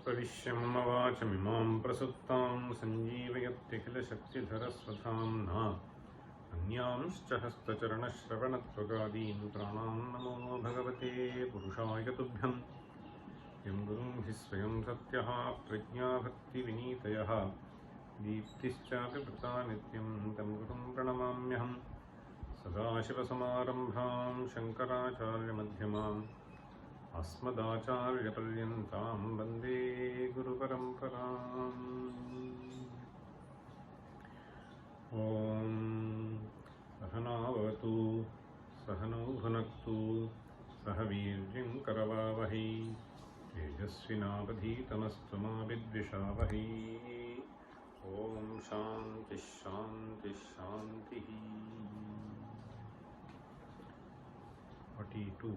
प्रविश्य मम वाचमिमां प्रसुप्तां सञ्जीवयत्यखिलशक्तिधरस्वधाम्ना अन्यांश्च हस्तचरणश्रवणत्वगादीन् प्राणान् नमो भगवते पुरुषाय तुभ्यं यं गुरुं हि स्वयं सत्यः प्रज्ञाभक्तिविनीतयः दीप्तिश्चापि वृता नित्यं तं गुरुं प्रणमाम्यहं सदाशिवसमारम्भां शङ्कराचार्यमध्यमाम् अस्मदाचार्यपर्यन्तां वन्दे गुरुपरम्पराम्। ॐ सहनावतु सहनौ भुनक्तु सह वीर्यं करवावहै तेजस्विनावधीतमस्तु मा विद्विषावहै। ॐ शान्ति शान्ति शान्तिः। 42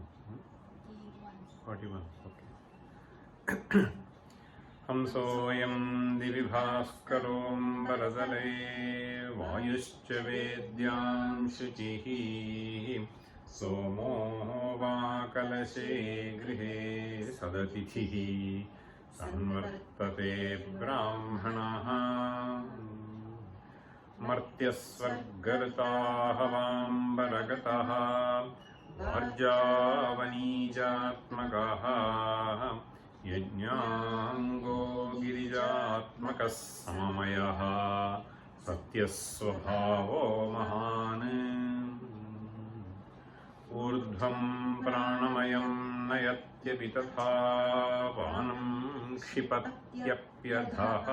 41 okay. हंसोऽयं दिवि भास्करोऽम्बरतले वायुश्च वेद्यां शुचिः सोमो वा कलशे गृहे सदतिथिः संवर्तते ब्राह्मणः मर्त्यस्वर्गरताः वाम्बरगतः वार्जावनीजात्मकः यज्ञाङ्गो गिरिजात्मकः सममयः सत्यस्वभावो महान् ऊर्ध्वं प्राणमयं नयत्यपि तथा वानं क्षिपत्यप्यधः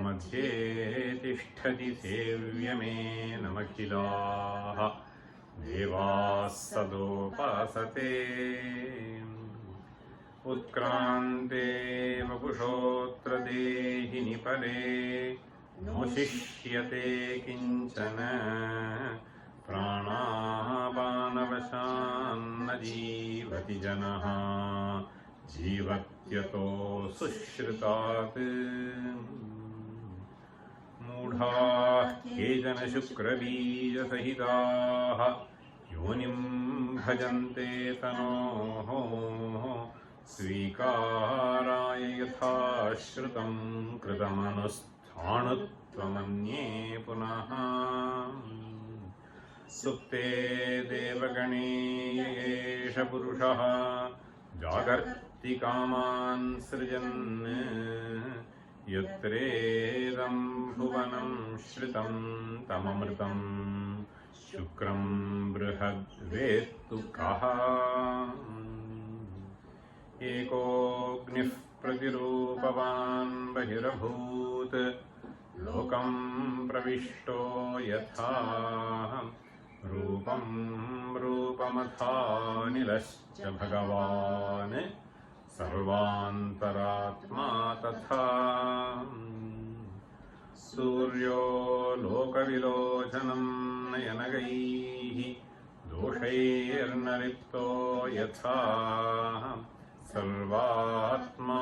मध्ये तिष्ठति सेव्यमेनमखिलाः देवाः सदोपासते उत्क्रान्ते वपुषोऽत्र देहिनि परे नोशिष्यते किञ्चन प्राणापानवशान्न जीवति जनः जीवत्यतो सुश्रुतात् मूढाः केचन शुक्रबीजसहिताः योनिं भजन्ते तनोः स्वीकाराय यथा श्रुतं कृतमनुष्ठाणुत्वमन्ये पुनः सुप्ते देवगणे एष पुरुषः जागर्ति कामान् सृजन् यत्रेदं भुवनं श्रितं तममृतं शुक्रं बृहद्वेत्तु कः एकोऽग्निः प्रतिरूपवान् बहिरभूत् लोकं प्रविष्टो यथा रूपं रूपमथानिलश्च भगवान् सर्वान्तरात्मा तथा सूर्यो लोकविलोचनं नयनगैः दोषैर्नलिप्तो यथा सर्वात्मा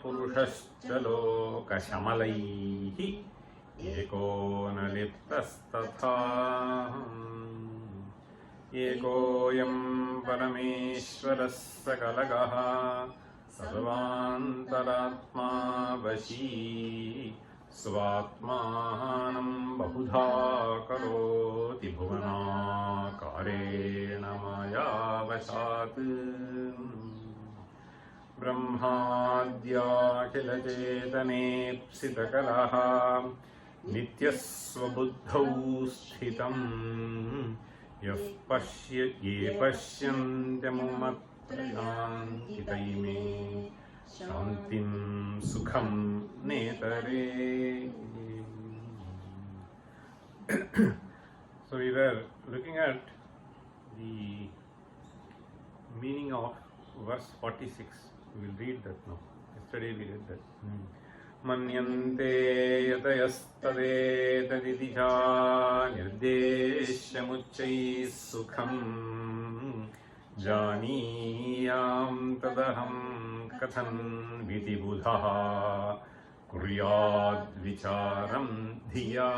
पुरुषश्च लोकशमलैः एको न लिप्तस्तथा एकोऽयं परमेश्वरः सकलगः सर्वान्तरात्मा वशी स्वात्मानं बहुधा करोति भुवनाकारेण मायावशात् ब्रह्माद्याखिलचेतनेप्सितकलः नित्यस्वबुद्धौ स्थितं यः ये पश्यन्त्यमुमत्रयान्ति तैमे शान्तिं सुखं नेतरे. So we were looking at the meaning of verse 46. We will read that now. Yesterday we read that. मन्यन्ते यतयस्तदेतदिति च निर्देश्यमुच्चैः सुखम् जानीयां तदहं कथं विधिबुधः कुर्याद्विचारं धिया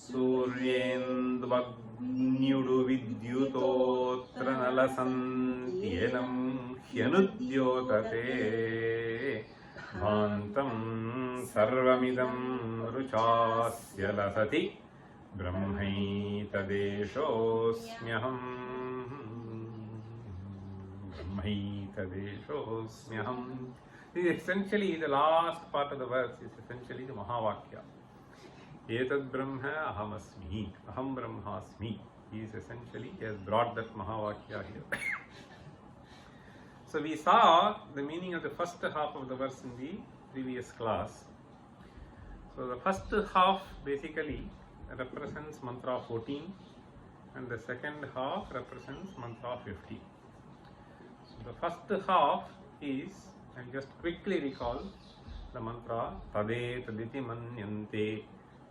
सूर्येन्द्वग्न्युडु विद्युतोऽत्र नलसन्त्येनं ह्यनुद्योतते भान्तं सर्वमिदं रुचास्य लसति ब्रह्मैतदेशोऽस्म्यहम् ब्रह्मैतदेशोऽस्म्यहम्. This is essentially the last part of the verse is essentially the Mahavakya. Etad Brahma ahamasmi, aham brahmasmi. He is essentially, he has brought that Mahavakya here. So we saw the meaning of the first half of the verse in the previous class. So the first half basically represents mantra 14 and the second half represents mantra 15. So the first half is, I'll just quickly recall the mantra Tade Taditi Manyante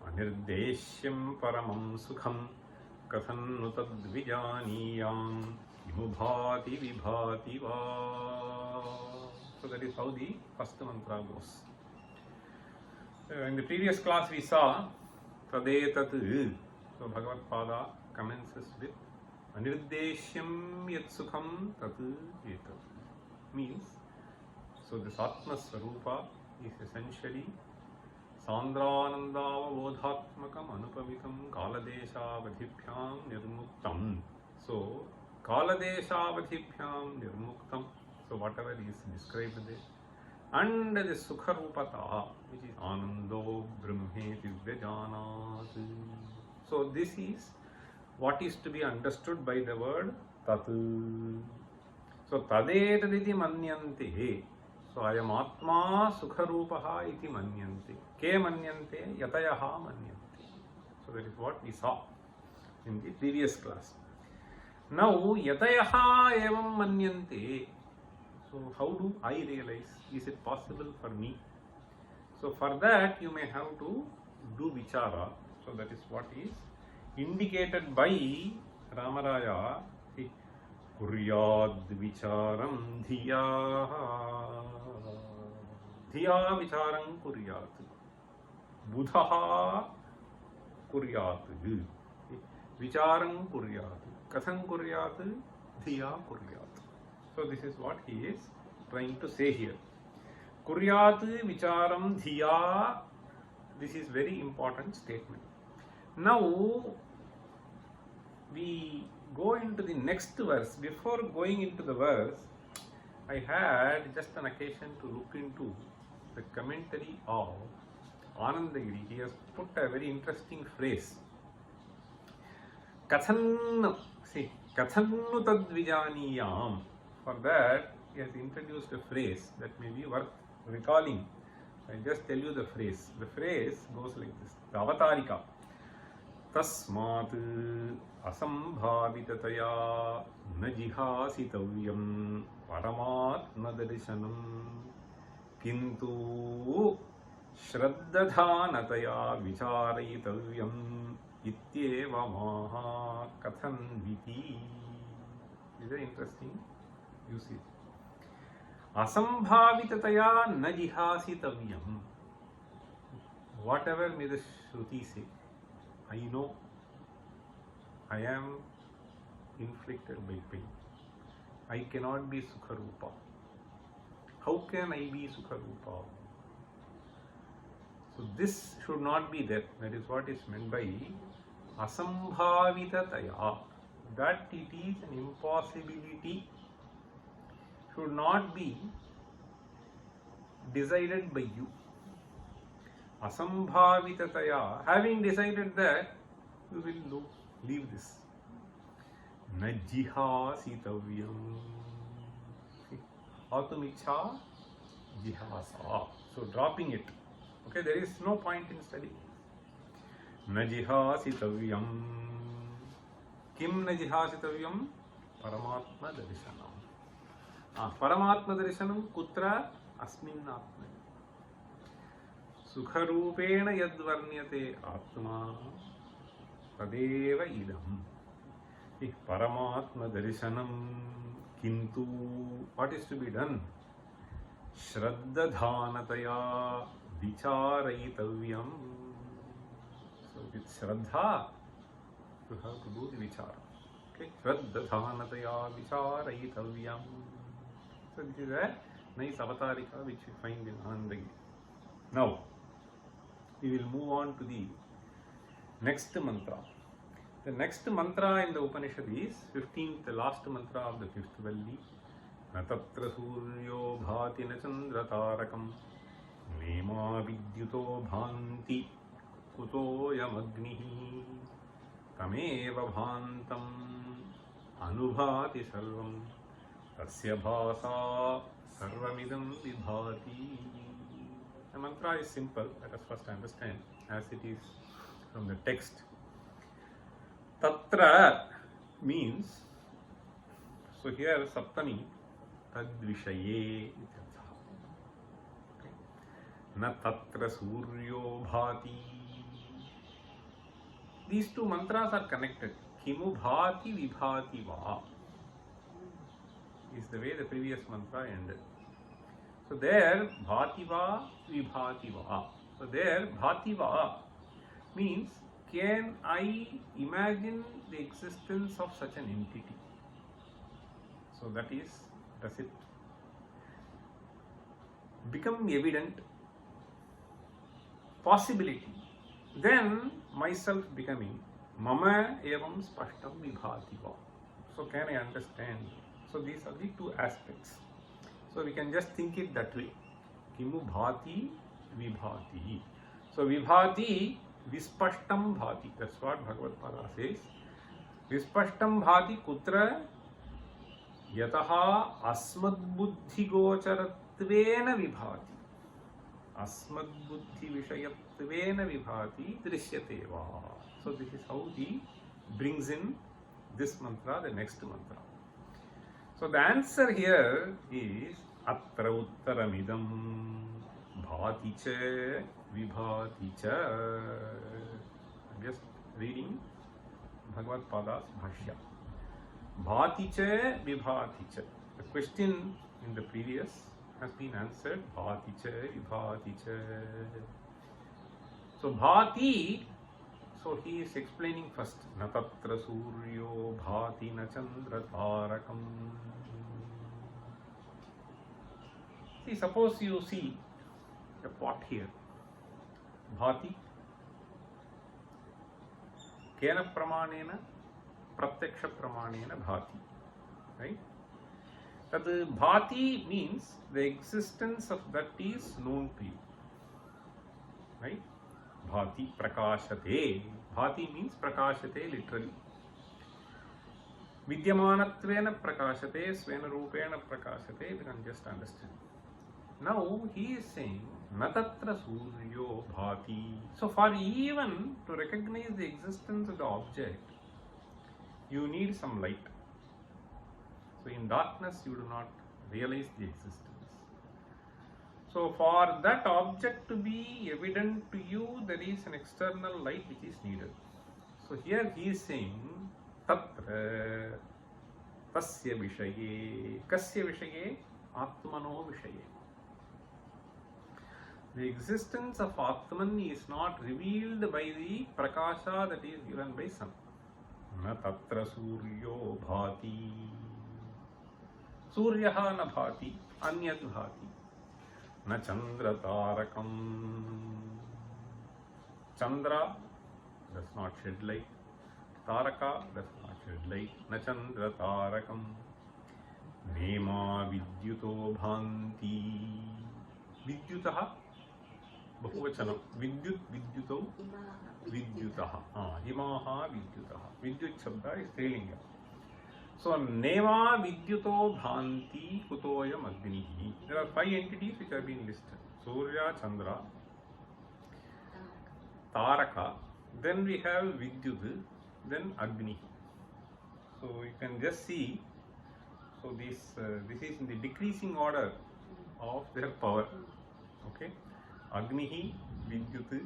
Anirdeshyam Paramam Sukham Kathan Nutadvijaniyam Imubhati Vibhati Va. So that is how the first mantra goes. In the previous class we saw Tadetat. So Bhagavad Pada commences with Anirdeshyam Yat Sukham Tat Etat. Means, so this Atma Swarupa is essentially Sandranandavabodhatmakam Anupavitam Kaladeshavadhibhyam Nirmuktam. So Kaladeshavadhibhyam Nirmuktam. So whatever is described there. And the Sukha Rupata, which is Anando Brahmeti Vedāntamuktāvalī. So this is what is to be understood by the word Tat. So Tade Taditi Manyante. So I am Atma Sukha Rupaha iti Manyante. Ke Manyante Yatayaha Manyante. So that is what we saw in the previous class. Now Yatayaha evam Manyante. So how do I realize? Is it possible for me? So for that you may have to do vichara. So that is what is indicated by Rāmarāyakavi. Kuryad vicharam dhiya. Dhiya vicharam kuryat. Buddha kuryat. Vicharam kuryat. Kathan kuryat. Dhiya kuryat. So this is what he is trying to say here. Kuryat vicharam dhiya. This is very important statement. Now we go into the next verse. Before going into the verse, I had just an occasion to look into the commentary of Anandagiri. He has put a very interesting phrase. Kathan, see, Kathannu tadvijaniyam. For that, he has introduced a phrase that may be worth recalling. I'll just tell you the phrase. The phrase goes like this. The Avatarika. Tasmat asambhavitataya najihasitavyam paramatmadarishanam kintu shraddadhanataya vicharayitavyam ityeva maha kathan viti. Is that interesting? You see. Asambhavitataya najihasitavyam. Whatever may the Shruti say, I know I am inflicted by pain. I cannot be Sukharupa. How can I be Sukharupa? So this should not be there. That is what is meant by Asambhavitataya. That it is an impossibility should not be decided by you. Asambhavitataya. Having decided that, you will leave this. Najihasitavyam. Atumicha jihasa. So dropping it. Okay, there is no point in studying. Najihasitavyam. Kim najihasitavyam? Paramatma darishanam. Paramatma darishanam kutra asmin atma. Sukharupena yadvarnyate atma tadeva idam. Paramatma darshanam kintu. What is to be done? Shraddha-dhanataya vicharayitavyam. So with Shraddha, you have to do the vichara. Okay? Shraddha-dhanataya vicharayitavyam. So this is a nice avatarika which we find in Anandagiri. Now, we will move on to the next mantra. The next mantra in the Upanishad is 15th, the last mantra of the 5th Valli. Na tatra suryo bhati na chandra tarakam nema vidyuto bhanti kutoyam agnihi tameva bhantam anubhati sarvam tasya bhasa sarvamidam vibhati. The mantra is simple. Let us first understand as it is from the text. Tatra means, so here Saptami tadvishaye ityartha. Na tatra suryo bhati. These two mantras are connected. Kimu bhati vibhati va is the way the previous mantra ended. So there bhati va vibhati va. So there bhati va means, can I imagine the existence of such an entity? So that is, does it become evident? Possibility. Then myself becoming mama evam spashtam vibhati va. So can I understand? So these are the two aspects. So we can just think it that way. Kimu bhati vibhati. So vibhati vispashtam bhati. That's what Bhagavad Pada says. Vispashtam bhati kutra yataha asmad buddhi gocharatvena vibhati. Asmad buddhi vishayatvena vibhati drishyate va. So this is how he brings in this mantra, the next mantra. So the answer here is atra uttaramidam bhati cha vibhati cha. I'm just reading Bhagavad Pada's Bhashya. Bhati cha vibhati cha. The question in the previous has been answered. Bhati cha vibhati cha. So bhati, so he is explaining first. Na tatra suryo bhati na chandra tarakam. See, suppose you see a pot here. Bhati. Kena pramanena, pratyaksha pramanena bhati. Right? That bhati means the existence of that is known to you. Right? Bhati prakashate. Bhati means prakashate literally. Vidyamanattvena prakashate, svena rupena prakashate. You can just understand. Now he is saying na tatra suryo bhati. So for even to recognize the existence of the object, you need some light. So in darkness you do not realize the existence. So for that object to be evident to you, there is an external light which is needed. So here he is saying tatra tasya vishaye. Kasya vishaye? Atmano vishaye. The existence of Atman is not revealed by the prakasha that is given by sun. Na tatra suryo bhati. Suryaha na bhati, anyad bhati. Na chandra tarakam. Chandra does not shed light. Taraka does not shed light. Na chandra tarakam. Nema vidyuto bhanti. Vidyutaha. Bahuvachanam. Vidyut, vidyuto, vidyutaha. Imaha vidyutaha. Vidyut shabda is strilinga. So, Nema vidyuto bhanti kutoyam agnihi. There are 5 entities which have been listed. Surya, Chandra, Taraka, then we have Vidyut, then Agni. So, you can just see, so this is in the decreasing order of their power. Okay. Agnihi, Vidyut.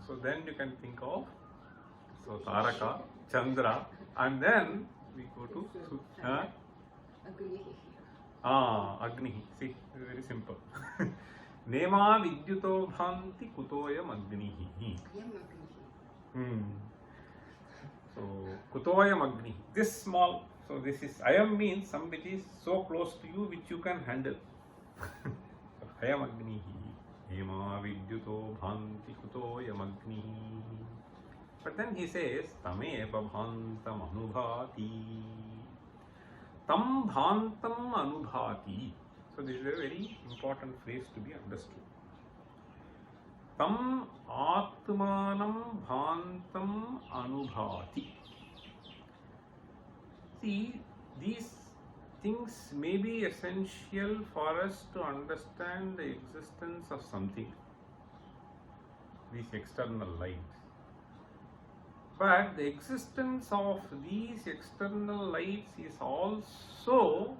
So then you can think of Taraka, Chandra, and then we go to Agnihi. See, very simple. Nema Vidyuto Bhanti Kutoyam Agnihi. So Kutoyam Agnihi. This small. So this is Ayam means somebody is so close to you which you can handle. Ayam Agnihi. Nema Vidyuto Bhanti Kutoyam Agnihi. But then he says, Tameva Bhantam Anubhati. Tam Bhantam Anubhati. So this is a very important phrase to be understood. Tam Atmanam Bhantam Anubhati. See, these things may be essential for us to understand the existence of something, these external lights. But the existence of these external lights is also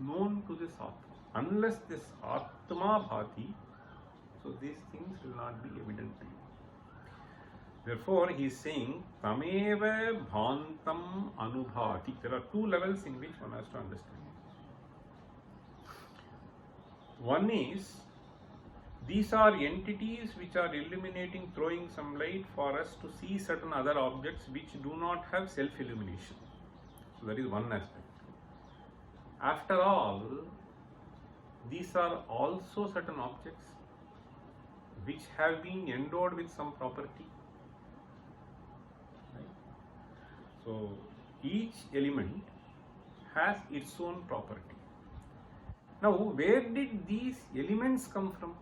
known to this Atma. Unless this Atma Bhati, so these things will not be evident to you. Therefore, he is saying, Tameva Bhantam Anubhati. There are two levels in which one has to understand. One is, these are entities which are illuminating, throwing some light for us to see certain other objects which do not have self-illumination. So that is one aspect. After all, these are also certain objects which have been endowed with some property. Right? So each element has its own property. Now, where did these elements come from?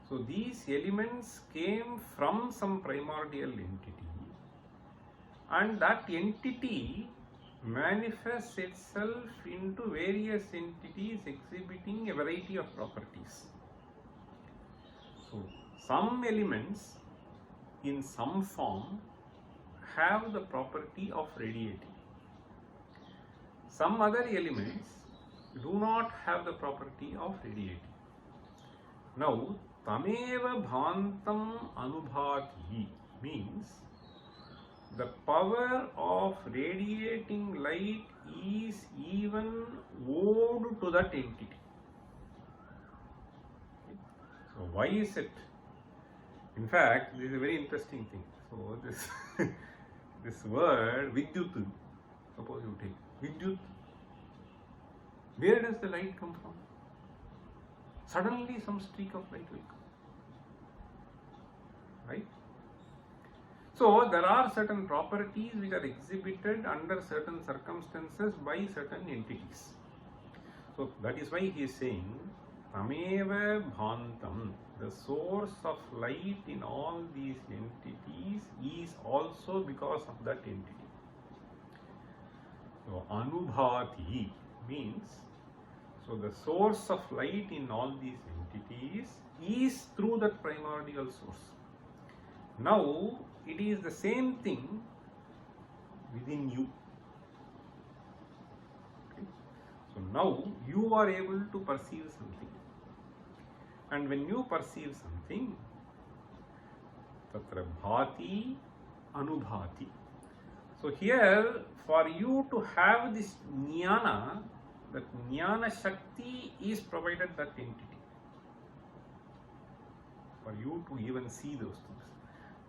So these elements came from some primordial entity, and that entity manifests itself into various entities exhibiting a variety of properties. So some elements in some form have the property of radiating. Some other elements do not have the property of radiating. Now, Tameva Bhantam Anubhati means the power of radiating light is even owed to that entity. So why is it? In fact, this is a very interesting thing. So this this word Vidyut, suppose you take Vidyut, where does the light come from? Suddenly some streak of light will come. Right? So there are certain properties which are exhibited under certain circumstances by certain entities. So that is why he is saying, Tameva Bhantam, the source of light in all these entities is also because of that entity. So Anubhati means, so the source of light in all these entities is through that primordial source. Now, it is the same thing within you. Okay. So now you are able to perceive something. And when you perceive something, tatra bhati anubhati. So here, for you to have this jnana, that jnana shakti is provided that entity. For you to even see those things.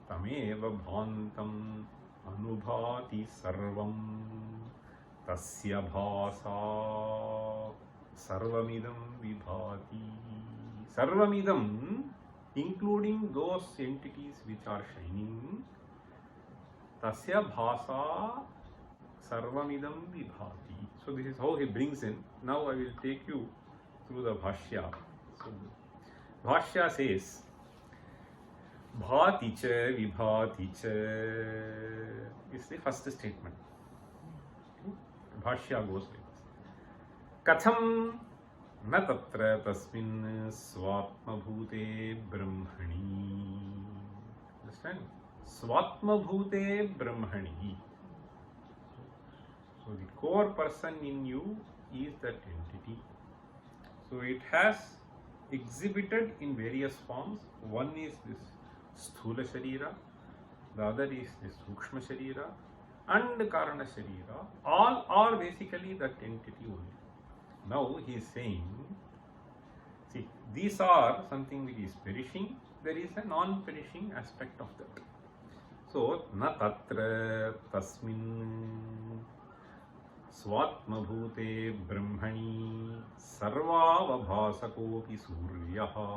Tameva bhantam anubhati sarvam tasya bhasa sarvamidam vibhati. Sarvamidam, including those entities which are shining, tasya bhasa sarvamidam vibhati. So this is how he brings in. Now I will take you through the bhashya. So bhashya says, Bhati cha vibhati cha is the first statement. Bhashya goes like this. Katham na tatra tasmin swatma bhute brahmani. Understand? Swatma bhute brahmani. So the core person in you is that entity. So it has exhibited in various forms. One is this Sthula Sharira, the other is this Sukshma Sharira and Karana Sharira. All are basically that entity only. Now he is saying, see, these are something which is perishing, there is a non-perishing aspect of that. So, na tatra tasmin swatmabhute brahmani sarvavabhasakopi suryaha.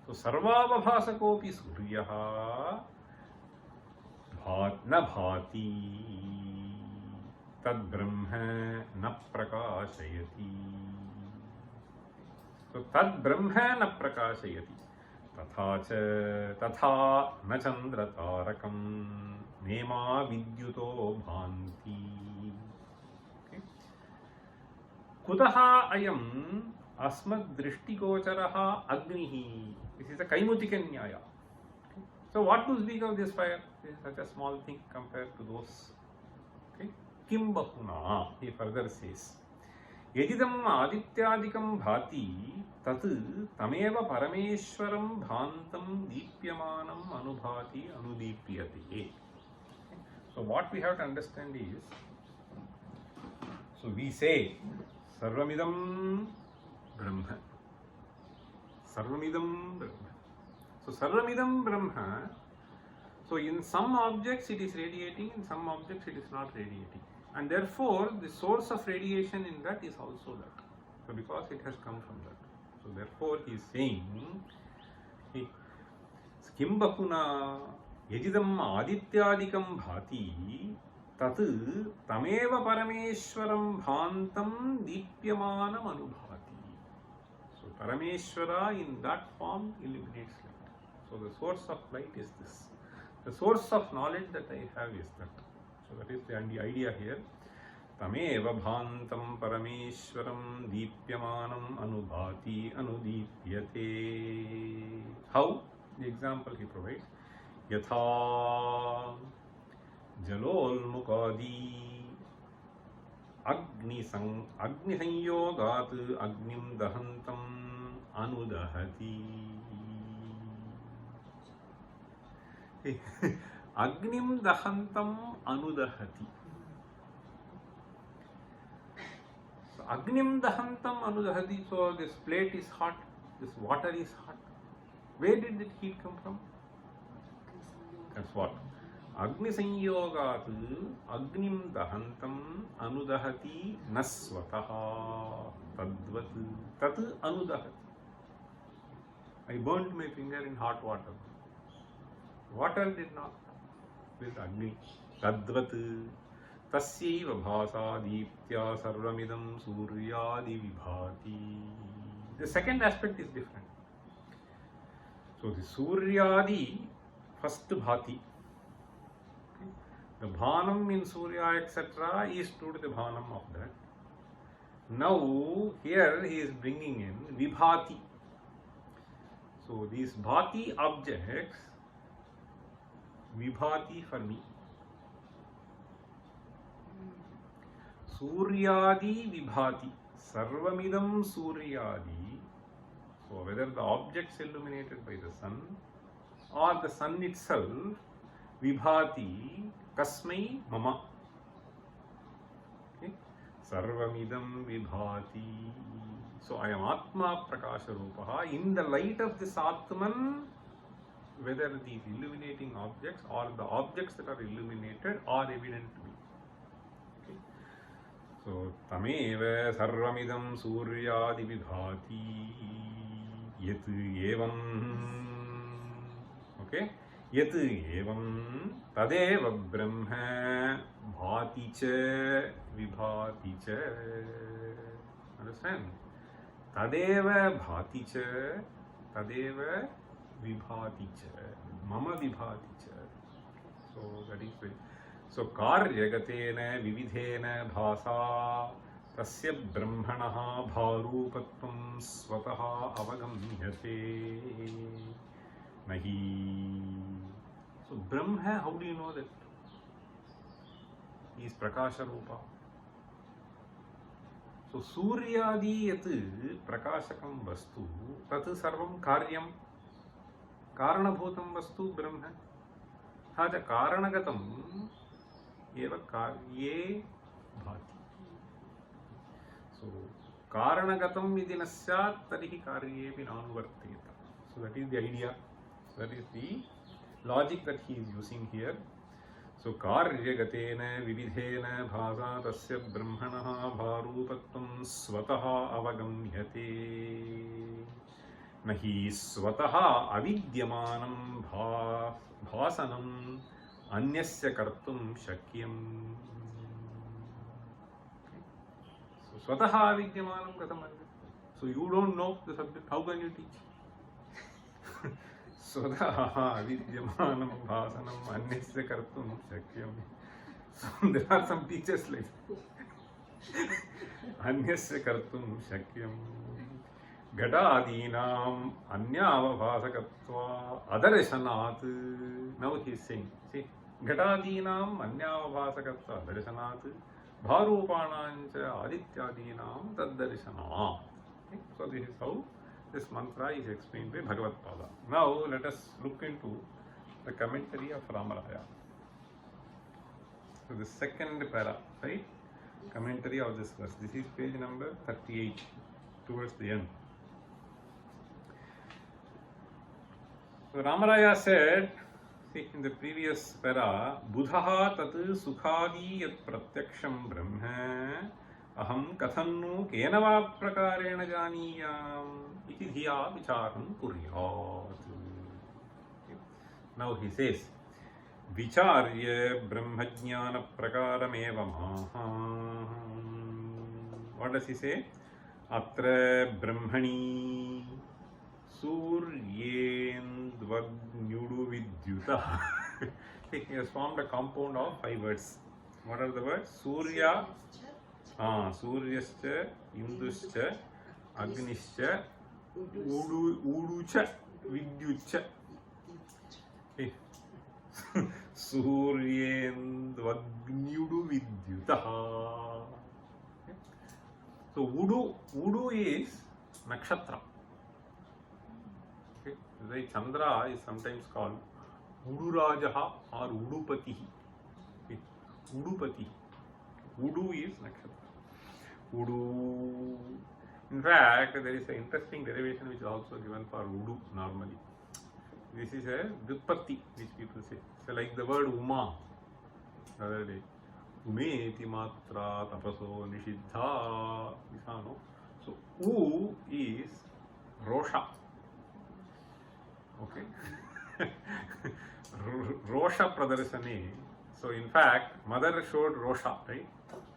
So, sarvavabhasakopi suryaha na bhati tad brahma na prakashayati. So, tad brahma na prakashayati. तथा न चंद्र तारकम नेमा विद्युतो भान्ति. कुतः अयम् अस्मद्दृष्टिगोचरः अग्निः. This is a Kaimutika Nyaya. So what to speak of this fire? This is such a small thing compared to those. Okay. Kim bahuna, he further says. यदिदम् आदित्यादिकं भाति तत् तमेव परमेश्वरं भान्तं दीप्यमानम् अनुभाति अनुदीप्यते. So what we have to understand is, so we say sarvamidam brahma, sarvamidam brahma. So sarvamidam brahma, so in some objects it is radiating, in some objects it is not radiating. And therefore, the source of radiation in that is also that. So, because it has come from that. So, therefore, he is saying, Kim bahuna yajidam adityadikam bhati tat tameva parameshwaram bhantam deepyamanam anubhati. So, Parameshwara in that form illuminates light. So, the source of light is this. The source of knowledge that I have is that. So that is the idea here. Tameva bhantam parameshwaram deepyamanam anubhati anudipyate. How? The example he provides. Yatha jalolmukadi agni sanyogat agnim dahantam anudahati. Agnim dahantam anudahati. So, Agnim dahantam anudahati. So, this plate is hot, this water is hot. Where did that heat come from? That's what? Agni sanyogat agnim dahantam anudahati nasvataha tadvat tat anudahati. I burnt my finger in hot water. Water did not. With Agni. Tadvat tasyaiva bhasa deeptya sarvamidam suryadi vibhati. The second aspect is different. So the suryadi, first bhati. Okay. The bhanam in surya etc. is to the bhanam of that. Now here he is bringing in vibhati. So these bhati objects vibhati for me. Suryadi vibhati. Sarvamidam suryadi. So whether the objects illuminated by the sun or the sun itself, vibhati kasmai mama. Okay. Sarvamidam vibhati. So I am Atma Prakasha Rupaha. In the light of this Atman, whether these illuminating objects or the objects that are illuminated are evident to me. Okay. So, tameva sarvamidam suryadi vibhati yat evam. Okay. Yat evam tadeva brahma bhati cha vibhati cha. Understand? Tadeva bhati cha tadeva vibhati cha, mama vibhati cha. So that is it. So karyagatena vividhena bhasa tasya brahmanaha bharupatvam svataha avagamyate nahi. So Brahma, how do you know that? He is Prakasha Rupa. So So Suryadi yat prakashakam vastu tat sarvam karyam karanabhutam vastu brahma thaja karanagatam eva karye bhati. So karanagatam yadi nasyat tarihi karyepi nanuvarteta. So that is the idea, that is the logic that he is using here. So karyagatena vividhena bhasa tasya brahmanaha bharupatvam svataha avagamyate nahi svataha avidyamanam bhasanam anyasya kartum shakyam. So svataha avidyamanam katham anya. So you don't know the subject, how can you teach? Svataha avidyamanam bhasanam anyasya kartum shakyam. So there are some teachers like anyasya kartum shakyam. Gadadinam anyavabhasakatva adarashanat. Now he is saying, see, Gadadinam anyavabhasakatva adarashanat bharupanancha adityadinam taddarishanat. So this is how this mantra is explained by Bhagavad Pada. Now let us look into the commentary of Ramaraya. So the second para, right? Commentary of this verse. This is page number 38, towards the end. So Ramaraya said, see, in the previous para, Buddhaha tat sukhadi yat pratyaksham brahma aham kathannu kenava prakarena janiyam iti dhiya vicharam kuryat. Now he says, vicharya brahmajnana prakarameva maha. What does he say? Atra brahmani suryendvagnyudu vidyuta. He has formed a compound of 5 words. What are the words? Surya, Suryascha, Induscha, Agnischa, Uducha, Vidyucha. Suryendvagnyudu vidyuta. So Udu is nakshatra. Okay. The Chandra is sometimes called Udurajaha or Udupatihi. Okay. Udupati. Udu is nakshatra. Udu. In fact, there is an interesting derivation which is also given for Udu normally. This is a Vipatti which people say. So like the word Uma the other day. Umeti matra tapaso nishiddha. So U is Rosha. Okay. Rosha Pradarshane. So in fact, mother showed Rosha, right?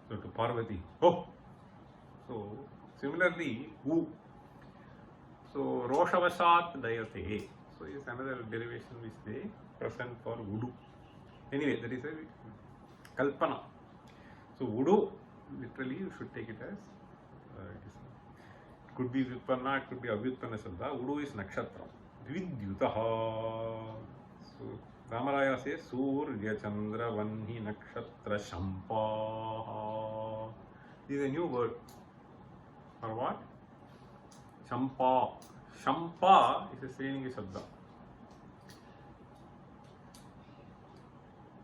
So to Parvati. Oh! So similarly, U. So Roshavashat Dayate. So is another derivation which they present for Udu. Anyway, that is a Kalpana. So Udu, literally you should take it as, it could be Vippanna, it could be Avyutpana Shabda. Udu is Nakshatra. Dvidyutaha. So Ramaraya says Surya Chandra Vanhi Nakshatra Shampaha. This is a new word. For what? Champa. Shampa is a Srilinga Shabda.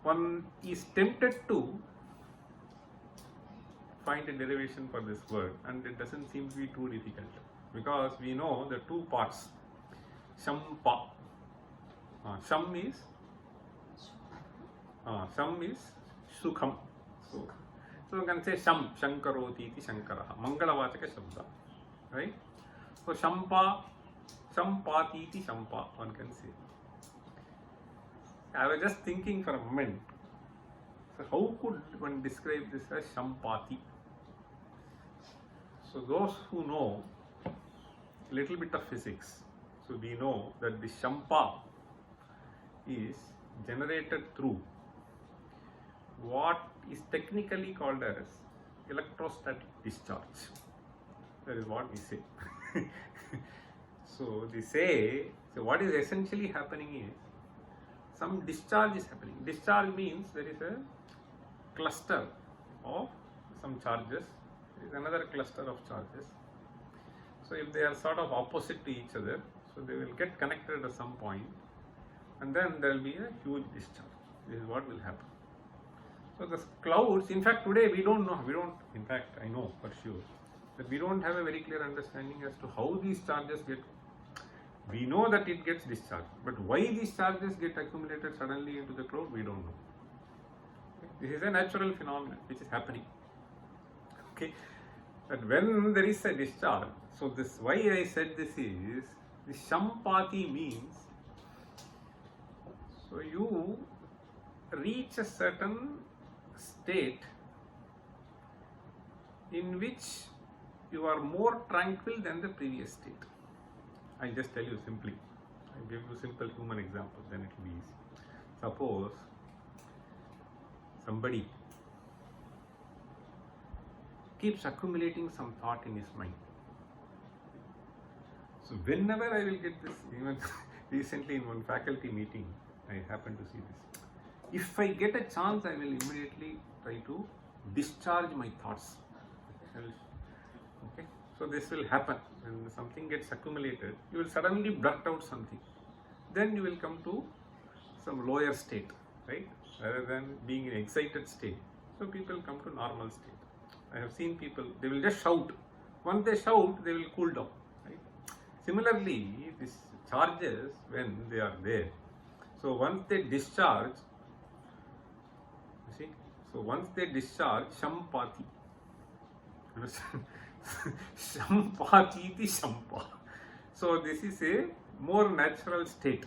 One is tempted to find a derivation for this word, and it doesn't seem to be too difficult because we know the 2 parts. Shampa. Sham is Sukham. So we can say Sham, Shankaroti iti Shankaraha. Mangalavachaka Shabda. Right? So Shampa, Shampati iti Shampa, one can say. I was just thinking for a moment. So how could one describe this as Shampati? So those who know a little bit of physics, so we know that the Shampa is generated through what is technically called as electrostatic discharge. That is what we say. So they say, so what is essentially happening is some discharge is happening. Discharge means there is a cluster of some charges is another cluster of charges. So if they are sort of opposite to each other, so they will get connected at some point, and then there will be a huge discharge. This is what will happen. So the clouds, in fact today we don't know, in fact I know for sure that we don't have a very clear understanding as to how these charges get. We know that it gets discharged, but why these charges get accumulated suddenly into the cloud, we don't know. This is a natural phenomenon which is happening. Okay, but when there is a discharge, so this, why I said this is, the shampati means, so you reach a certain state in which you are more tranquil than the previous state. I'll just tell you simply. I'll give you a simple human example, then it will be easy. Suppose somebody keeps accumulating some thought in his mind. So whenever I will get this, even recently in one faculty meeting, I happened to see this. If I get a chance, I will immediately try to discharge my thoughts. Okay, so this will happen. When something gets accumulated, you will suddenly blurt out something. Then you will come to some lower state, right? Rather than being in excited state. So people come to normal state. I have seen people, they will just shout. Once they shout, they will cool down. Right? Similarly, these charges, when they are there, so once they discharge, you see, so once they discharge, shampati. Understand? Shampati iti shampa. So this is a more natural state.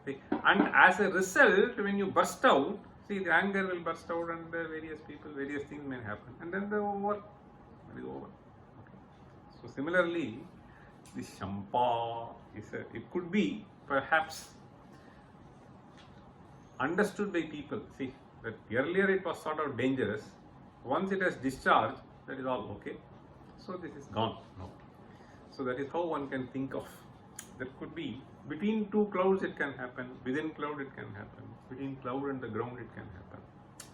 See? And as a result, when you burst out, see, the anger will burst out, and various people, various things may happen, and then the over, it is over. Okay. So similarly, the shampa is it could be perhaps understood by people. See, that earlier it was sort of dangerous. Once it has discharged, that is all okay. So this is gone now. So that is how one can think of. That could be between two clouds it can happen, within cloud it can happen, between cloud and the ground it can happen.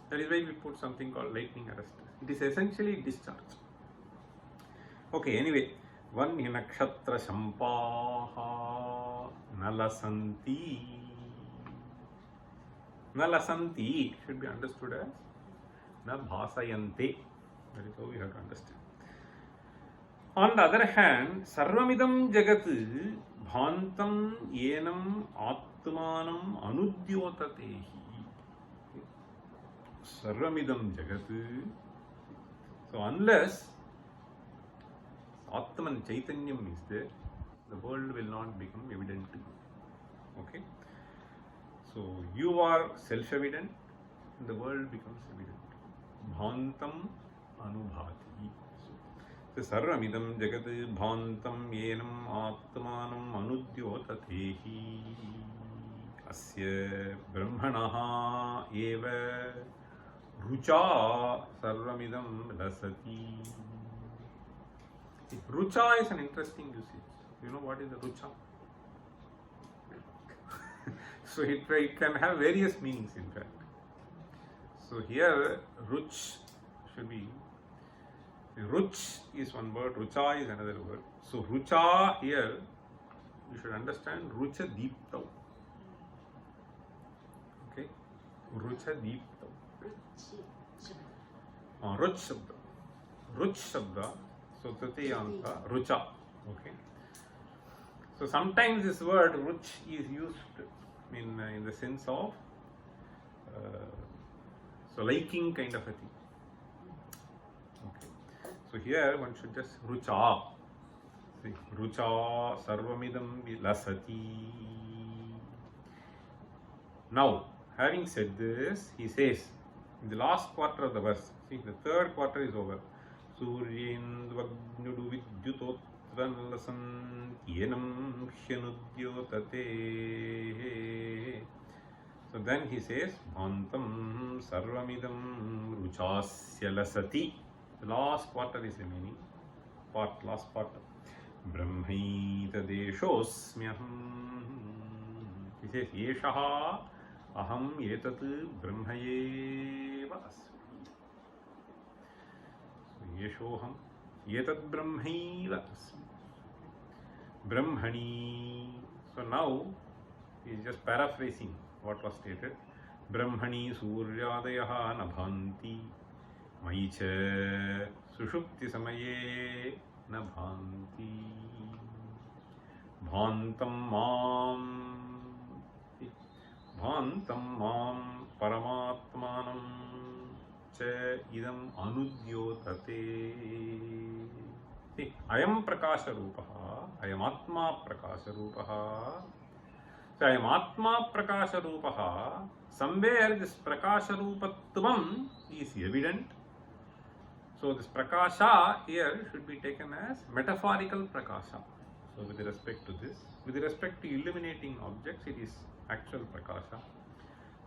That is why we put something called lightning arrester. It is essentially discharge. Okay, anyway, one nakshatra shampaha nalasanti. Nalasanti should be understood as na bhasayante. That is how we have to understand. On the other hand, sarvamidam jagat bhantam yenam atmanam anudyotatehi. Sarvamidam jagat. So unless Atman Chaitanyam is there, the world will not become evident to you. Okay? So you are self-evident, the world becomes evident. Bhantam anubhati. So sarvamidam jagat bhantam yenam atmanam anudyotatehi asya brahmanaha eva rucha sarvamidam lasati. Rucha is an interesting usage. You know what is the rucha? So it can have various meanings in fact. So here ruch should be, ruch is one word, rucha is another word. So rucha here you should understand rucha deeptau. Okay, rucha deeptau. Ruch shabda. Ruch shabda. So tatiyanta rucha. Okay. So sometimes this word ruch is used in the sense of so liking kind of a thing. Okay. So here one should just rucha. See, rucha sarvamidam vilasati. Now, having said this, he says in the last quarter of the verse, see, the third quarter is over. Suryendvagnudu vidyutotranalasam yenam hyanudyotate. So then he says, Bhantam sarvamidam ruchasya lasati. The last quarter is the meaning. Last part. Brahmaita deshosmyaham. He says, Yeshaha aham etat brahmayeva asmi. yeshoham etat brahmaiva asmi brahmani. So now he is just paraphrasing what was stated. Brahmani suryadayaha nabhanti maicha sushupti samaye nabhanti bhantam mam paramatmanam cha idam anudyotate. Ayam prakasha rupaha, ayam atma prakasha rupaha. So ayam atma prakasha rupaha, somewhere this prakasha rupatvam is evident. So this prakasha here should be taken as metaphorical prakasha. So with respect to this, with respect to illuminating objects, it is actual prakasha.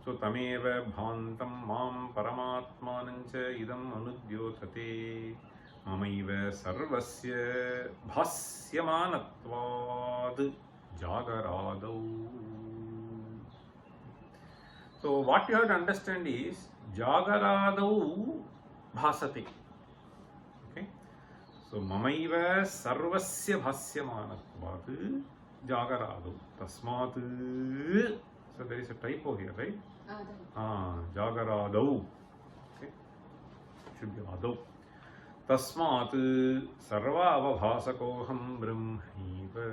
So tameva bhantam mam paramatmanancha idam anudyotate mamaiva sarvasya bhasyamanatvad jagaradau. So what you have to understand is jagaradau bhasate. Okay. So mamaiva sarvasya bhasyamanatvad jagaradau. Tasmat. So there is a typo here, right? Jagaradau. Okay. Should be adau. Tasmat sarva avabhasakoham brahmaiva.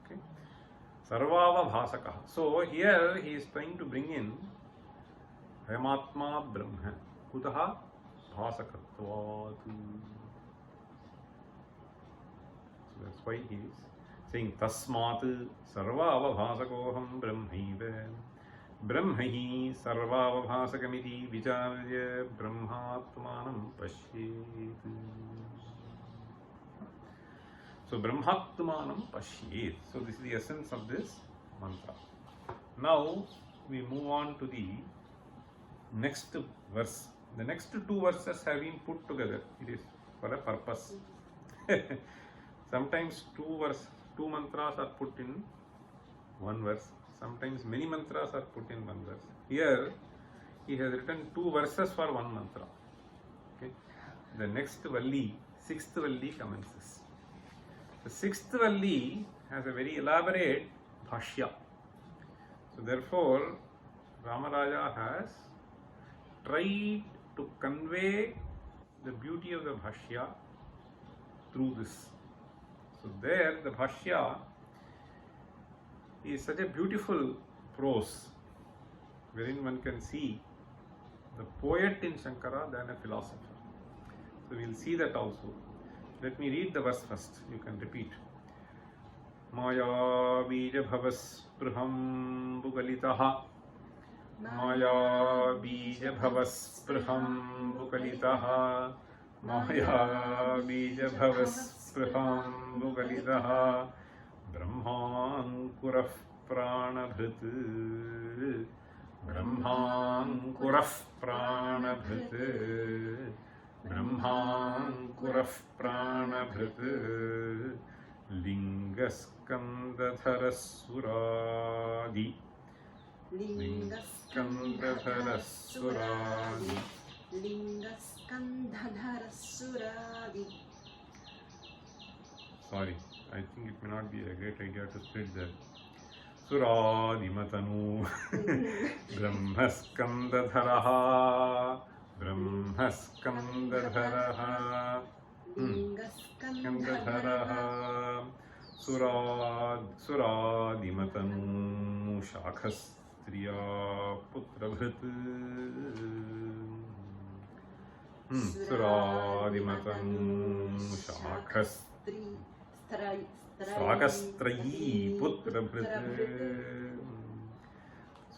Okay. Sarva avabhasakaha. So here he is trying to bring in Ayamatma Brahma. Kutaha bhasakatvat. So that's why he is saying Tasmat sarva avabhasakoham brahmaiva. Brahmahi sarvavabhasakamiti vicharya brahmatmanam pashyet. So brahmatmanam pashyet. So this is the essence of this mantra. Now we move on to the next verse. The next two verses have been put together. It is for a purpose. Sometimes two mantras are put in one verse. Sometimes many mantras are put in one verse. Here he has written two verses for one mantra. Okay. The next valli, sixth valli commences. The sixth valli has a very elaborate bhashya. So therefore Ramarāja has tried to convey the beauty of the bhashya through this. So there the bhashya is such a beautiful prose wherein one can see the poet in Shankara than a philosopher. So we will see that also. Let me read the verse first. You can repeat. Maya bija bhavas praham bukalitaha. Maya bija bhavas praham bukalitaha. Maya bija bhavas praham bukalitaha. Brahmankurah pranabhrit. Brahmankurah pranabhrit. Brahmankurah pranabhrit. Lingaskandadharasuradi. Lingaskandadharasuradi. Lingaskandadharasuradi. Sorry, I think it may not be a great idea to split that. Suradimatanu Brahmaskandadharaha. Brahmaskandadharaha. Skandadharaha. Suradimatanu Shakhastriya Putrabhrit. Suradimatanu Shakastrayi Putrabhrit.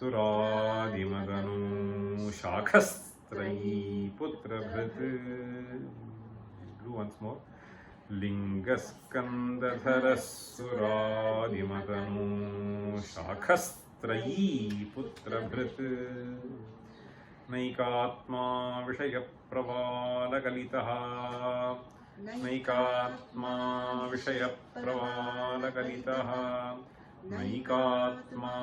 Suradimatanu Shakastrayi Putrabhrit. Do once more. Lingaskandadharasuradimatanu Shakastrayi Putrabhrit. Naikatma Vishayapravalakalitah. Naikatma Vishayapravalakalitah. Naikatma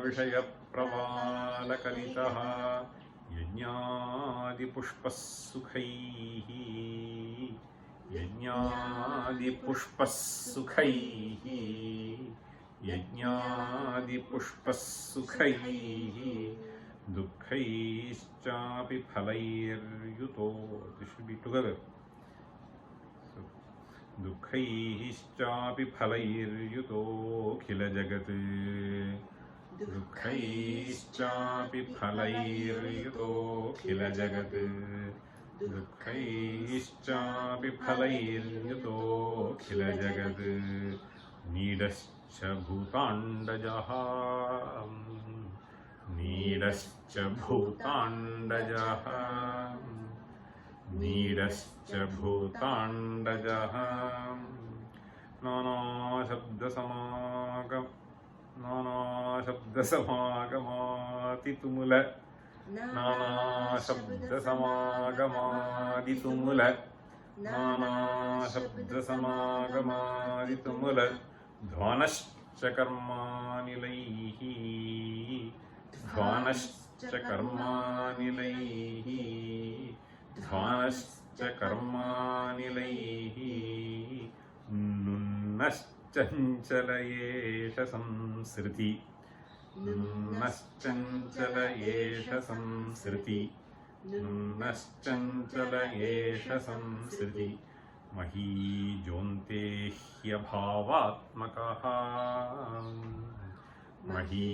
Vishayapravalakalitah. Yajñādipuṣpassukhaih Yajñādipuṣpassukhaih Yajñādipuṣpassukhaih Dukkhaiscapi phalair-yuto. This should be together. So, Dukkhaiscapi phalair-yuto khila jagat. Dukkhaiscapi phalair-yuto khila jagat. Dukkhaiscapi phalair-yuto khila jagat. Nidascha bhutandajah. Nidascha bhutandajah. Nidascha bhutandajah. Nana shabda samagama tumula. Nana shabda samagama tumula. Nana shabda samagama tumula. Dhvanascha karmanilaihi. Dhvanascha karmanilaihi. Dhvanascha karmanilaihi. Nunnaschanchala samsriti. Nunnaschanchala samsriti. Nunnaschanchala samsriti. Mahi jonte hyabhavatmakaha. Mahi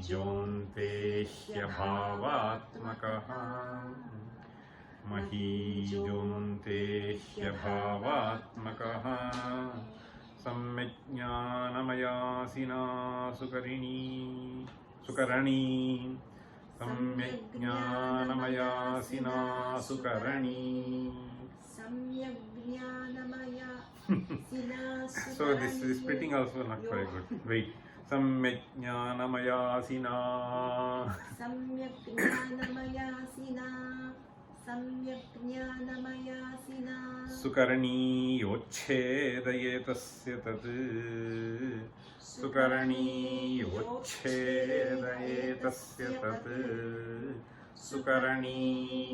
jonte hyabhavatmakaha. Mahi jonte hyabhavatmakaha. Samyajnanamayasina sukarani. Samyajnanamayasina sukarani. So this splitting also not very good. Wait. Samyajnanamayasina. Samyajnanamayasina. Samyajnanamayasina. Sukarani yochhedayetasya tat. Sukarani yochhedayetasya tat. Sukarani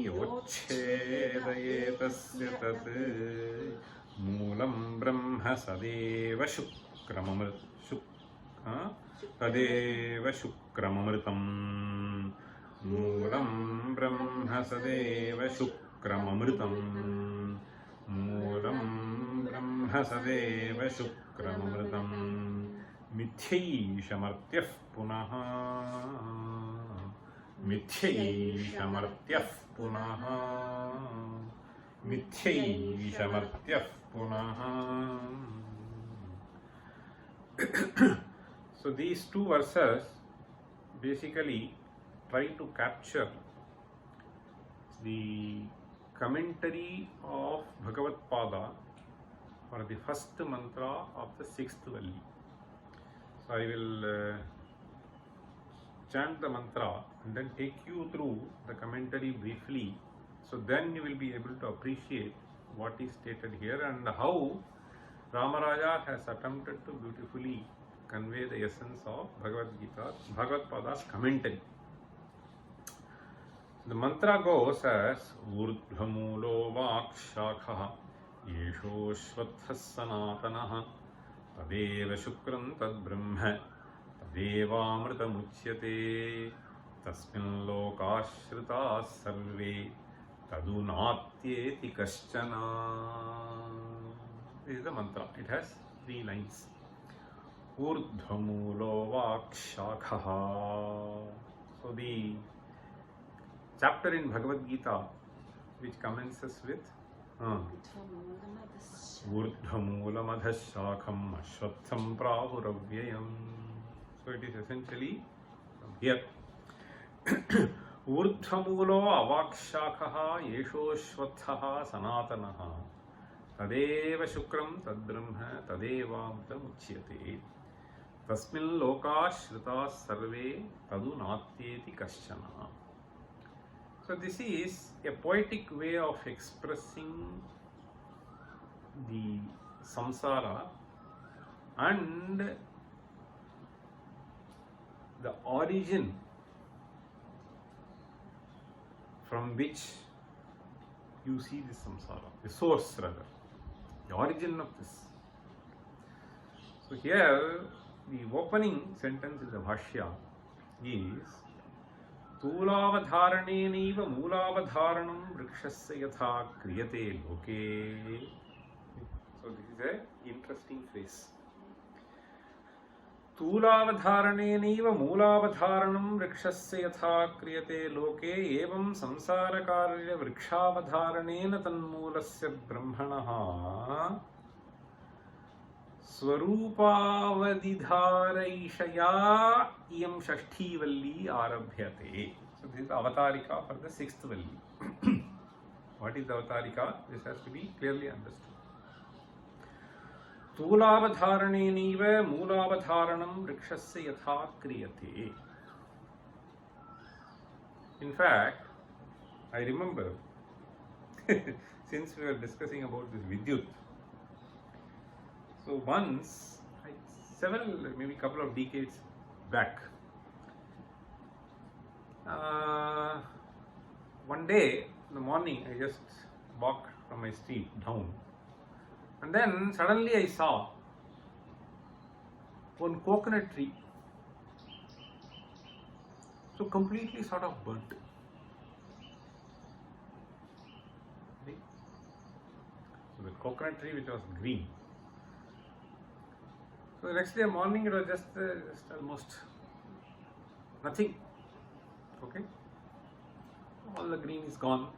yochhedayetasya tat. Moolam brahma sadeva tadeva shukramamritam. Moolam brahma sadeva shukramamritam. Moolam brahma sadeva shukramamritam. Mithyaishamartyah punaha. Mithyaishamartyah punaha. Mithyaishamartyah punaha. So these two verses basically try to capture the commentary of Bhagavad Pada for the first mantra of the sixth valli. So I will chant the mantra and then take you through the commentary briefly. So then you will be able to appreciate what is stated here and how Rāmarāya has attempted to beautifully convey the essence of Bhagavad Pada's commentary. The mantra goes as Urdhvamulo Vakshakha Yesho Shvathas Sanatanaha Tadeva Shukram Tad Brahma Tadeva Amritamuchyate Tasmin Lokashrita Sarve Tadunatyeti Kaschana. This is the mantra. It has 3 lines. Urdhvamulo Vakshakha. So the chapter in Bhagavad Gita which commences with Urdhvamulamādhashākham ashvatham prāhuravyayam. So it is essentially from here. Urdhvamulo avakshākha yesho shvathaha sanatanaha tadeva shukram tadbrahma tadeva amritamuchyate tasmin lokāśrita sarve tadunatyeti kaśchana. So this is a poetic way of expressing the samsara and the origin from which you see this samsara, the source rather, the origin of this. So here the opening sentence in the Bhashya is Tūlavadharanenaiva mūlavadharanam vrikshasya yatha kriyate loke. So this is an interesting phrase. Tūlavadharanenaiva mūlavadharanam vrikshasya yatha kriyate loke evam samsarakarya vrikshavadharanena tanmūlasya brahmanaha Swarupavadidharaishaya iyam shashti valli arabhyate. So this is the avatarika for the sixth valli. What is the avatarika? This has to be clearly understood. Tūlavadharanenaiva mūlavadharanam vrikshasya yatha kriyate. In fact, I remember since we were discussing about this Vidyut, so once, maybe couple of decades back, one day in the morning I just walked from my street down, and then suddenly I saw one coconut tree, so completely sort of burnt. So the coconut tree which was green. So the next day morning it was just almost nothing. Okay, all the green is gone.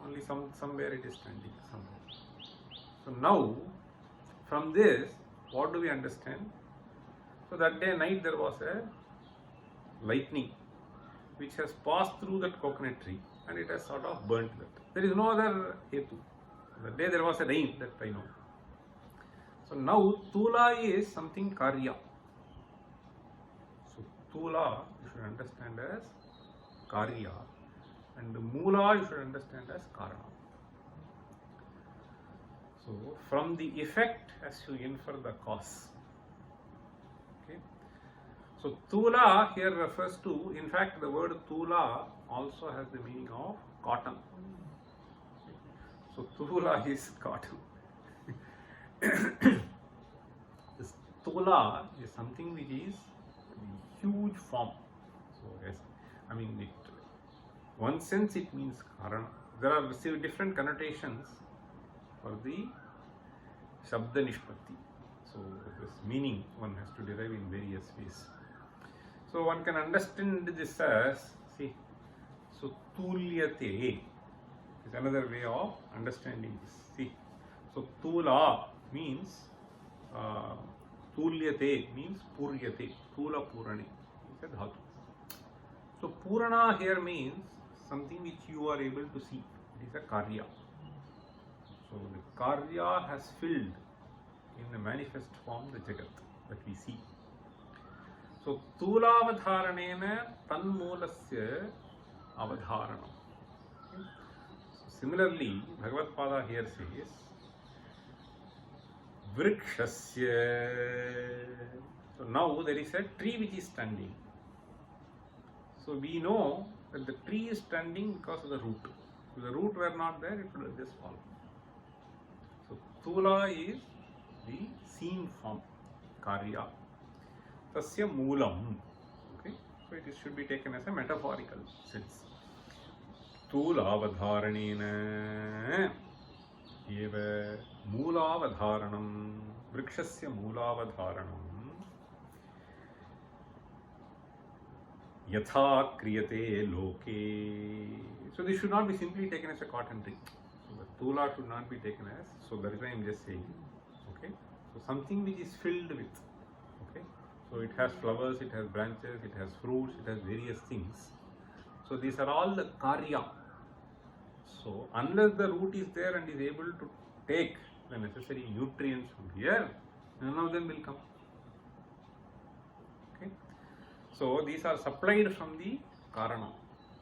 Only somewhere it is standing somewhere. So now from this, what do we understand? So that day night there was a lightning which has passed through that coconut tree and it has sort of burnt that. There is no other hetu. That day there was a rain, that I know. So now Tula is something Karya. So Tula you should understand as Karya and the Moola you should understand as Karana. So from the effect as you infer the cause. Okay. So Tula here refers to, in fact the word Tula also has the meaning of cotton. So Tula is cotton. This Tula is something which is a huge form. So yes, I mean it, one sense it means Karana. There are different connotations for the Shabda Nishpatti. So this meaning one has to derive in various ways. So one can understand this as, see, so Tulyate is another way of understanding this. See, so Tula means Tulyate means Puryate, Tula Purani is a dhatu. So Purana here means something which you are able to see. It is a Karya. So the Karya has filled in the manifest form the Jagat that we see. So Tūlavadharanena tanmūlasya avadharanam. Okay. So similarly, Bhagavad Pada here says Vrikshasya. So now there is a tree which is standing. So we know that the tree is standing because of the root. If the root were not there, it would have just fallen. So Tula is the seen form, Karya. Tasya Moolam. Okay, so it should be taken as a metaphorical sense. Tūlavadharanena eva Moolavadharanam Vrikshasya Moolavadharanam Yatha Kriyate Loke. So this should not be simply taken as a cotton tree. So the Tula should not be taken as, so that is why I am just saying. Okay, so something which is filled with. Okay, so it has flowers, it has branches, it has fruits, it has various things. So these are all the Karya. So unless the root is there and is able to take the necessary nutrients from here, none of them will come. Okay, so these are supplied from the Karana.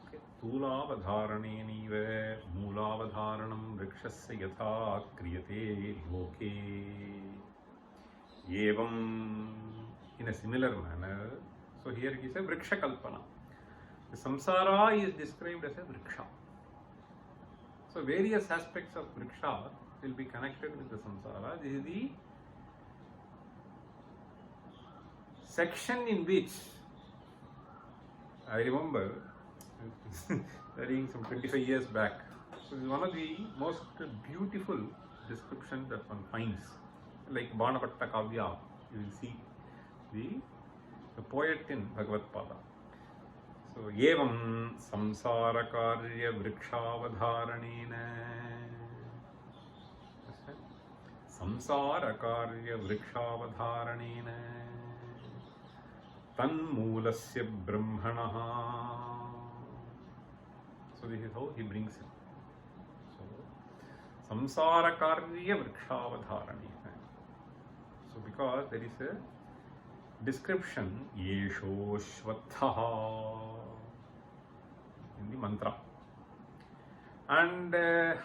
Okay, Tūlavadharanenaiva mūlavadharanam vrikshasya yatha kriyate loke. Evam, in a similar manner. So here it is a vriksha kalpana. The samsara is described as a vriksha. So various aspects of vriksha will be connected with the samsara. This is the section in which I remember studying some 25 years back. So this is one of the most beautiful descriptions that one finds. Like Vedāntamuktāvalī, you will see the poet in Bhagavad Pada. So, evam samsara karya vrikṣāvadhāranena. Samsara karya vrikṣāvadhāranena tanmūlasya brahmanaha. So, this is how he brings it. So, samsara karya vrikṣāvadhāranena. So, because there is a description, yeshoshvathaha, in the mantra. And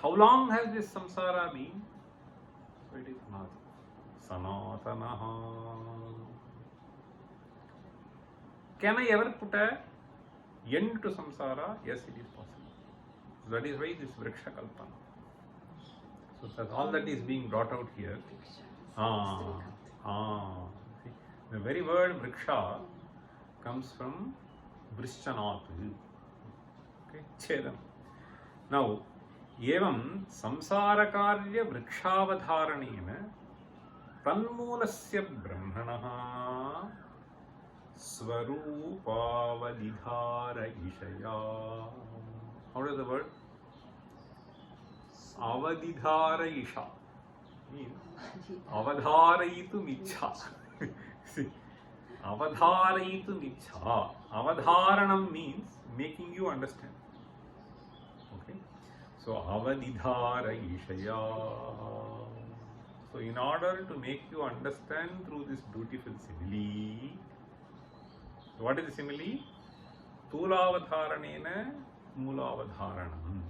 how long has this samsara been? So it is not sanatanaha. Can I ever put an end to samsara? Yes, it is possible. So that is why this vriksha kalpana. So that's all that is being brought out here. The very word vriksha comes from vrishchanat. Okay, chedam. Now, evam samsara karya vrikṣāvadhāranena tanmūlasya brahmanaha svarūpāvadidhāra ishaya. How does the word? Avadidhāra isha means avadhārayitum ichha. See, avadhārayitum ichha. Avadharanam means making you understand. Okay, so avadidhāra ishaya. So in order to make you understand through this beautiful simile, so what is the simile? Tūlavadharanena mūlavadharanam.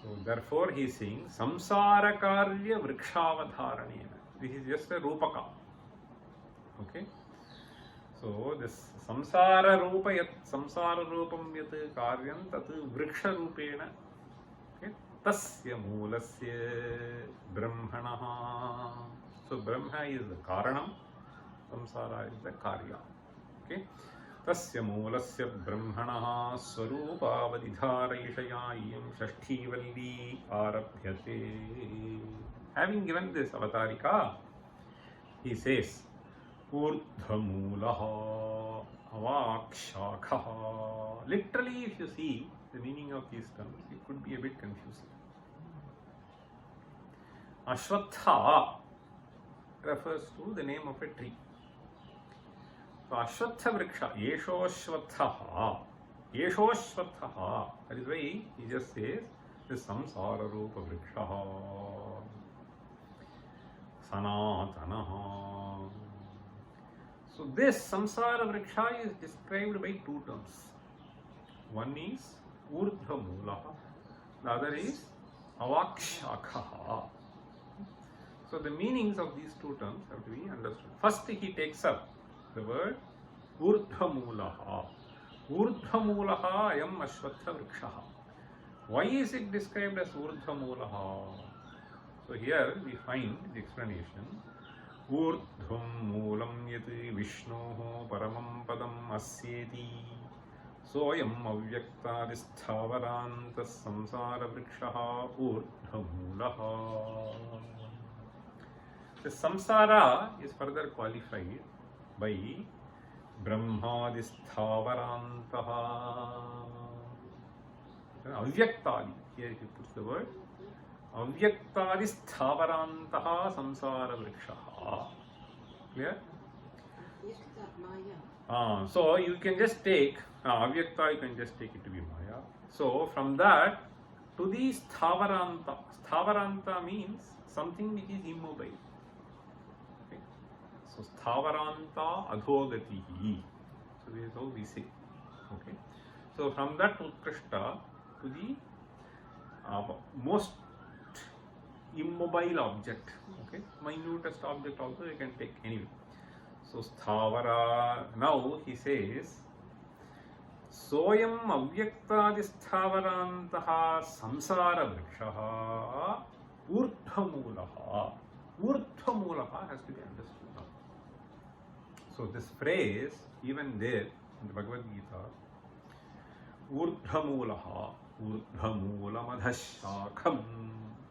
So therefore he is saying samsara karya vrikṣāvadhāranena. This is just a rupaka. Okay. So this samsara rupa yat samsara rupam yat karyam tat vriksha rupena. Okay. Tasya mūlasya brahmanaha. So Brahma is the karanam, samsara is the karya. Okay. Tasya mūlasya brahmanaha svarūpāvadidhāra ishaya iyam shashtīvalli ārabhyate. Having given this avatarika, he says, urdhamūlaha avakshākhaha. Literally, if you see the meaning of these terms, it could be a bit confusing. Ashwatha refers to the name of a tree. So, Ashwatha vriksha, yeshoshvathaha, yeshoshvathaha. That is why he just says, the samsara rupa vrikshaha, sanatanaha. So, this samsara vriksha is described by two terms. One is urdhamūlaha, the other is avakshākhaha. So, the meanings of these two terms have to be understood. First, he takes up the word urdhamūlaha. Urdhamūlaha ayam ashwatha vrikshaha. Why is it described as urdhamūlaha? So here we find the explanation. Urdhvam mūlam yat vishnoho paramam padam asyeti soyam avyaktādisthāvarāntas samsāra vrikshaha urdhamūlaha. The samsara is further qualified by brahmadisthāvarāntaha. Avyaktadi. Here he puts the word avyaktādisthāvarāntaha samsāra vrikshaha. Clear? So you can just take avyakta, you can just take it to be maya. So from that to the sthavaranta. Sthavaranta means something which is immobile. Okay? So sthavaranta adhogatihi. So this is how we say. Okay. So from that utkrishta to the most immobile object. Okay. Minutest object also you can take anyway. So sthavara, now he says Soyam avyaktādisthavarāntaha samsara vrikshaha urdhamulaha. Urdhamulaha has to be understood now. So this phrase, even there in the Bhagavad Gita, urdhamulaha, urdhamulamadhashākham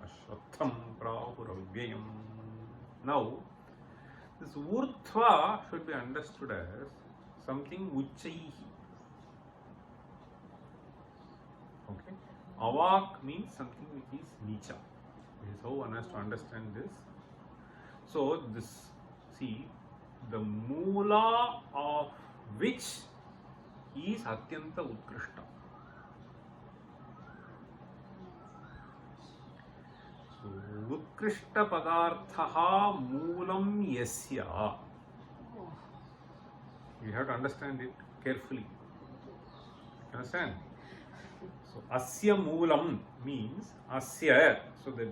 ashvatham prāhuravyayam. Now, this urdhva should be understood as something uchaihi. Okay? Avak means something which is nicha. This is how one has to understand this. So, this, see, the moola of which is atyanta utkrishta. So, utkrishta padarthaha moolam yasya. You have to understand it carefully. Understand? So, asya moolam means asya. So, the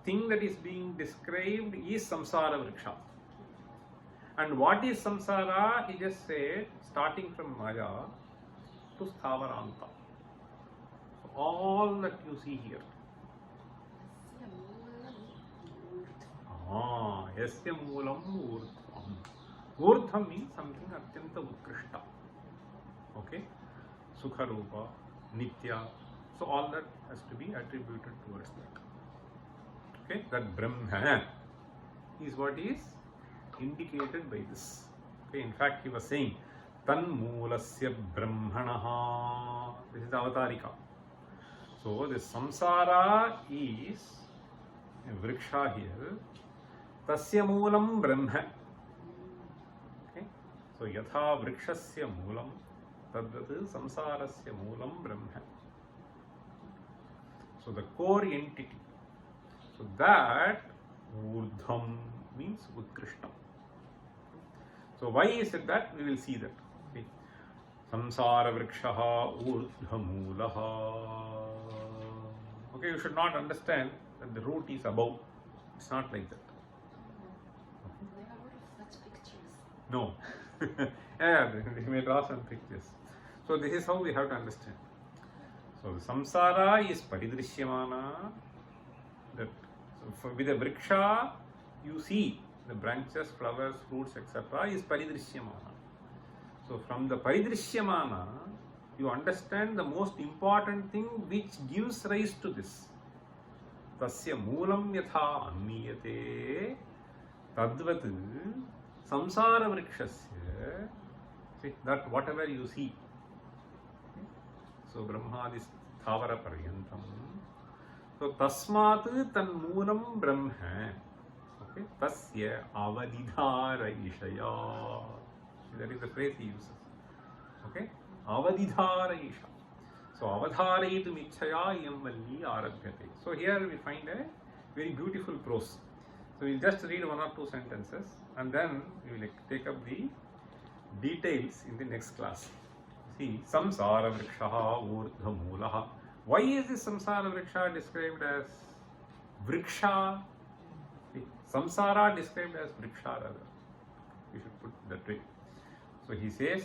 thing that is being described is samsara vriksha. And what is samsara? He just said, starting from maya to sthavaranta. So, all that you see here. Yasya moolam urdhvam. Urdhvam means something atyanta utkrishta. Okay? Sukha rupa, nitya. So all that has to be attributed towards that. Okay? That Brahma is what is indicated by this. Okay? In fact, he was saying, Tan moolasya brahmanaha. This is the avatarika. So the samsara is a vriksha here. Tasya moolam brahma. Okay? So yatha vrikshasya moolam tadvat samsarasya moolam brahma. So the core entity. So that urdham means utkrishtam. So why is it that? We will see that. Okay. Samsara vrikshaha urdhamulaha. Okay, you should not understand that the root is above. It's not like that. There are a lot of such pictures. No. Yeah, we may draw some pictures. So this is how we have to understand. So the samsara is paridrishyamana. That with the vriksha, you see the branches, flowers, fruits, etc. is paridrishyamana. So from the paridrishyamana, you understand the most important thing which gives rise to this. Tasya moolam yatha anniyate tadvat samsara vrikshasya. See, that whatever you see. So brahmadis thavara paryantam. So tasmat tan moolam brahma. Okay, tasya avadidharayishaya. That is the phrase he uses. Okay, avadidharayisha. So avadharayitum ichchaya iyam valli arabhyate. So here we find a very beautiful prose. So we'll just read one or two sentences and then we will take up the details in the next class. See, samsara vrikshaha urdhamulaha. Why is this samsara vriksha described as vriksha? See, samsara described as vriksha rather. We should put that way. So he says,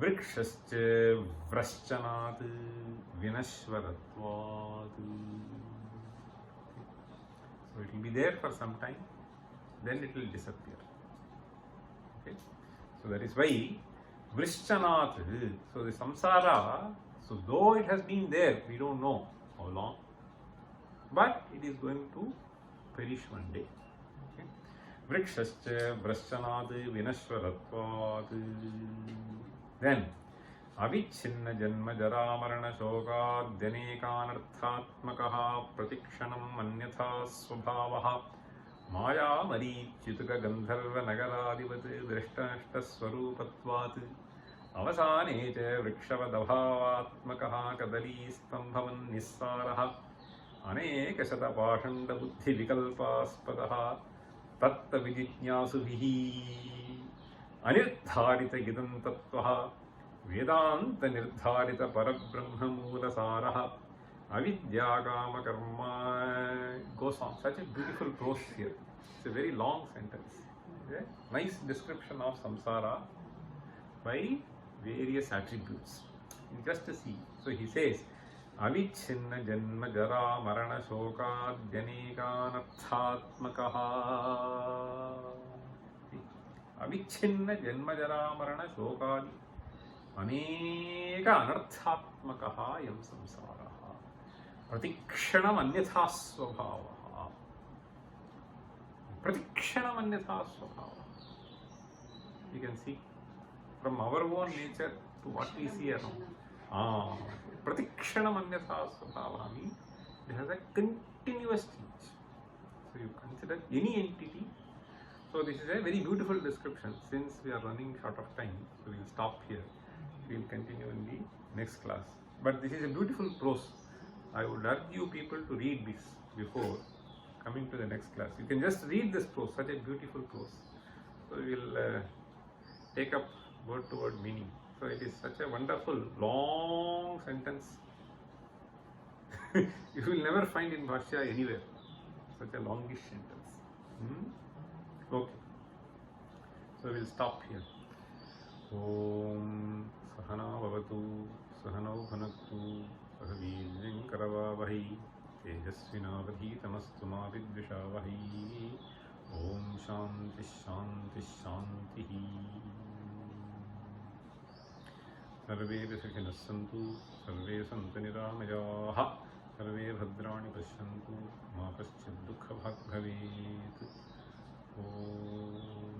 vrikshascha vraschanat vinashvaratvat. So it will be there for some time, then it will disappear. Okay? So that is why vrishchanat. So the samsara, so though it has been there, we don't know how long, but it is going to perish one day. Okay? Vrikshascha vraschanat vinashvaratvat. Then avichinna janma jara marana shoka dyanekanarthatmakaha pratikshanam anyatha svabhavaha maya marichutuka gandharva nagaradivat drishtanashta swarupatvat avasane cha vrikshavadabhavatmakaha kadalistambhavan nissaraha anekashata pashanda buddhi vikalpaspadaha tatta vijijñāsubihi anirdharita gidam tattvaha Vedānta nirdharita parabrahma moolasaraha avidyākāma karma. Goes on. Such a beautiful prose here. It's a very long sentence. Okay? Nice description of samsara by various attributes. Just see. So he says, Avichinna janma jara marana shokadhyanekānarthātmakaha. Avichinna janma jara marana shokadi aneka anarthātmakaha yam samsāraha. Pratikshanam anyatha svabhavaha. Pratikshanam anyatha svabhavaha. You can see from our own nature to what we see around. Pratikshanam anyatha svabhavaha means it has a continuous change. So you consider any entity. So this is a very beautiful description. Since we are running short of time, so we will stop here. We will continue in the next class. But this is a beautiful prose. I would urge you people to read this before coming to the next class. You can just read this prose, such a beautiful prose. So we will take up word to word meaning. So it is such a wonderful long sentence. You will never find in Bhashya anywhere such a longish sentence. Okay. So we will stop here. Om Sahana Bhavatu Sahanau Bhanaktu Sahavirjam Karavavahi Tejasvinavadhitamastu ma vidvishavahi. Om Shanti Shanti Shanti. Sarve Vishakhinas Santu Sarve Santu Niramayaha Sarve Bhadrani Pashyantu Ma Paschid Dukha Bhag Bhavet. Om